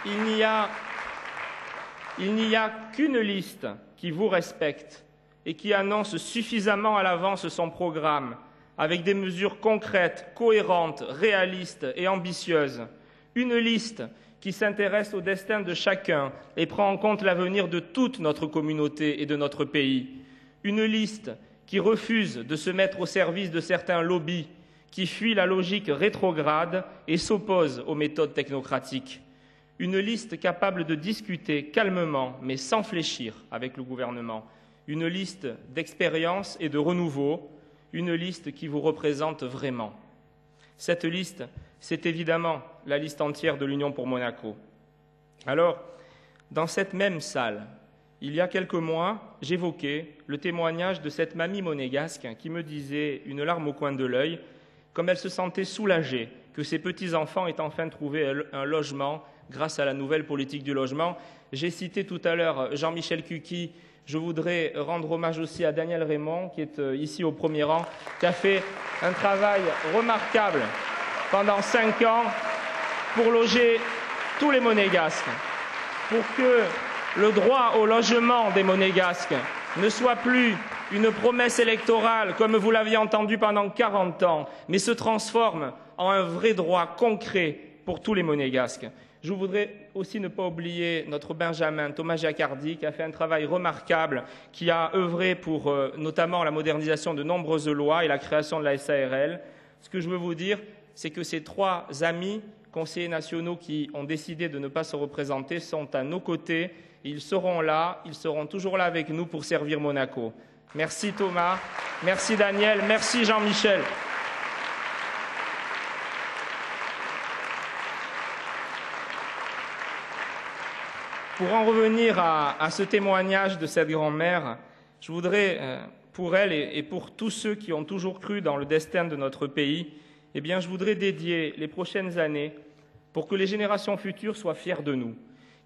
Il n'y a qu'une liste qui vous respecte et qui annonce suffisamment à l'avance son programme, avec des mesures concrètes, cohérentes, réalistes et ambitieuses. Une liste qui s'intéresse au destin de chacun et prend en compte l'avenir de toute notre communauté et de notre pays. Une liste qui refuse de se mettre au service de certains lobbies, qui fuit la logique rétrograde et s'oppose aux méthodes technocratiques. Une liste capable de discuter calmement, mais sans fléchir avec le gouvernement. Une liste d'expérience et de renouveau, une liste qui vous représente vraiment. Cette liste, c'est évidemment la liste entière de l'Union pour Monaco. Alors, dans cette même salle, il y a quelques mois, j'évoquais le témoignage de cette mamie monégasque qui me disait, une larme au coin de l'œil, comme elle se sentait soulagée que ses petits-enfants aient enfin trouvé un logement grâce à la nouvelle politique du logement. J'ai cité tout à l'heure Jean-Michel Cuqui. Je voudrais rendre hommage aussi à Daniel Raymond, qui est ici au premier rang, qui a fait un travail remarquable pendant 5 ans pour loger tous les Monégasques, pour que le droit au logement des Monégasques ne soit plus une promesse électorale comme vous l'aviez entendu pendant 40 ans, mais se transforme en un vrai droit concret pour tous les Monégasques. Je voudrais aussi ne pas oublier notre Benjamin, Thomas Giacardi, qui a fait un travail remarquable, qui a œuvré pour notamment la modernisation de nombreuses lois et la création de la SARL. Ce que je veux vous dire, c'est que ces 3 amis conseillers nationaux qui ont décidé de ne pas se représenter sont à nos côtés. Ils seront là, ils seront toujours là avec nous pour servir Monaco. Merci Thomas, merci Daniel, merci Jean-Michel. Pour en revenir à ce témoignage de cette grand-mère, je voudrais, pour elle et pour tous ceux qui ont toujours cru dans le destin de notre pays, eh bien, je voudrais dédier les prochaines années pour que les générations futures soient fières de nous,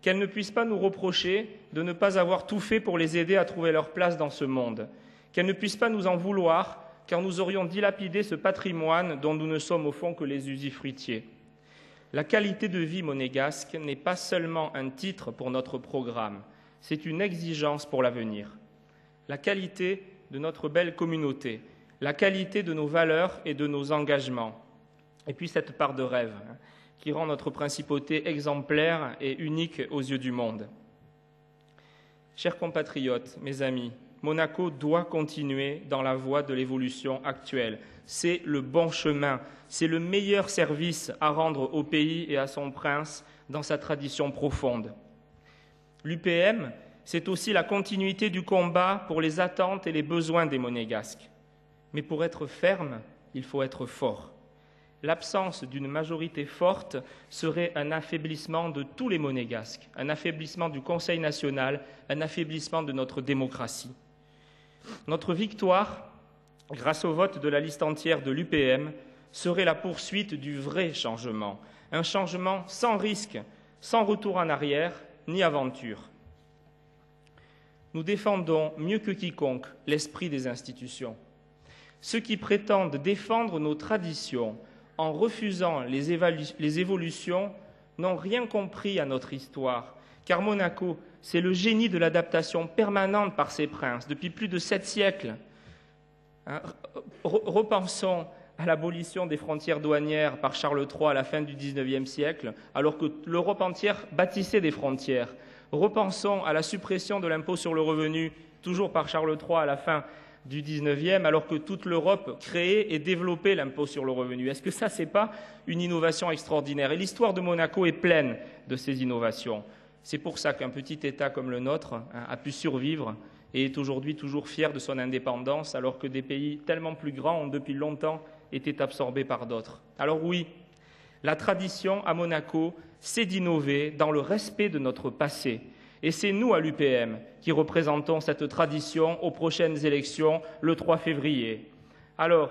qu'elles ne puissent pas nous reprocher de ne pas avoir tout fait pour les aider à trouver leur place dans ce monde, qu'elles ne puissent pas nous en vouloir, car nous aurions dilapidé ce patrimoine dont nous ne sommes au fond que les usufruitiers. La qualité de vie monégasque n'est pas seulement un titre pour notre programme, c'est une exigence pour l'avenir. La qualité de notre belle communauté, la qualité de nos valeurs et de nos engagements, et puis cette part de rêve qui rend notre principauté exemplaire et unique aux yeux du monde. Chers compatriotes, mes amis, Monaco doit continuer dans la voie de l'évolution actuelle. C'est le bon chemin, c'est le meilleur service à rendre au pays et à son prince dans sa tradition profonde. L'UPM, c'est aussi la continuité du combat pour les attentes et les besoins des Monégasques. Mais pour être ferme, il faut être fort. L'absence d'une majorité forte serait un affaiblissement de tous les Monégasques, un affaiblissement du Conseil national, un affaiblissement de notre démocratie. Notre victoire, grâce au vote de la liste entière de l'UPM, serait la poursuite du vrai changement, un changement sans risque, sans retour en arrière, ni aventure. Nous défendons mieux que quiconque l'esprit des institutions. Ceux qui prétendent défendre nos traditions en refusant les évolutions n'ont rien compris à notre histoire, car Monaco, c'est le génie de l'adaptation permanente par ses princes depuis plus de 7 siècles. Repensons à l'abolition des frontières douanières par Charles III à la fin du XIXe siècle, alors que l'Europe entière bâtissait des frontières. Repensons à la suppression de l'impôt sur le revenu, toujours par Charles III à la fin du XIXe, alors que toute l'Europe créait et développait l'impôt sur le revenu. Est-ce que ça, ce n'est pas une innovation extraordinaire? Et l'histoire de Monaco est pleine de ces innovations. C'est pour ça qu'un petit État comme le nôtre a pu survivre et est aujourd'hui toujours fier de son indépendance, alors que des pays tellement plus grands ont depuis longtemps été absorbés par d'autres. Alors oui, la tradition à Monaco, c'est d'innover dans le respect de notre passé. Et c'est nous, à l'UPM, qui représentons cette tradition aux prochaines élections, le 3 février. Alors,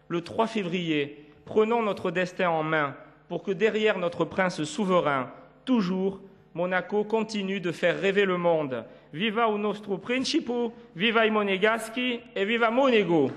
le 3 février, prenons notre destin en main pour que derrière notre prince souverain, toujours, Monaco continue de faire rêver le monde. Viva o nostro principe, viva i Monégaschi et viva Monego!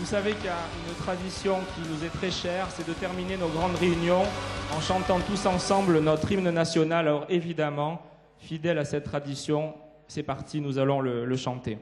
Vous savez qu'il y a une tradition qui nous est très chère, c'est de terminer nos grandes réunions en chantant tous ensemble notre hymne national. Alors évidemment, fidèle à cette tradition, c'est parti, nous allons le chanter.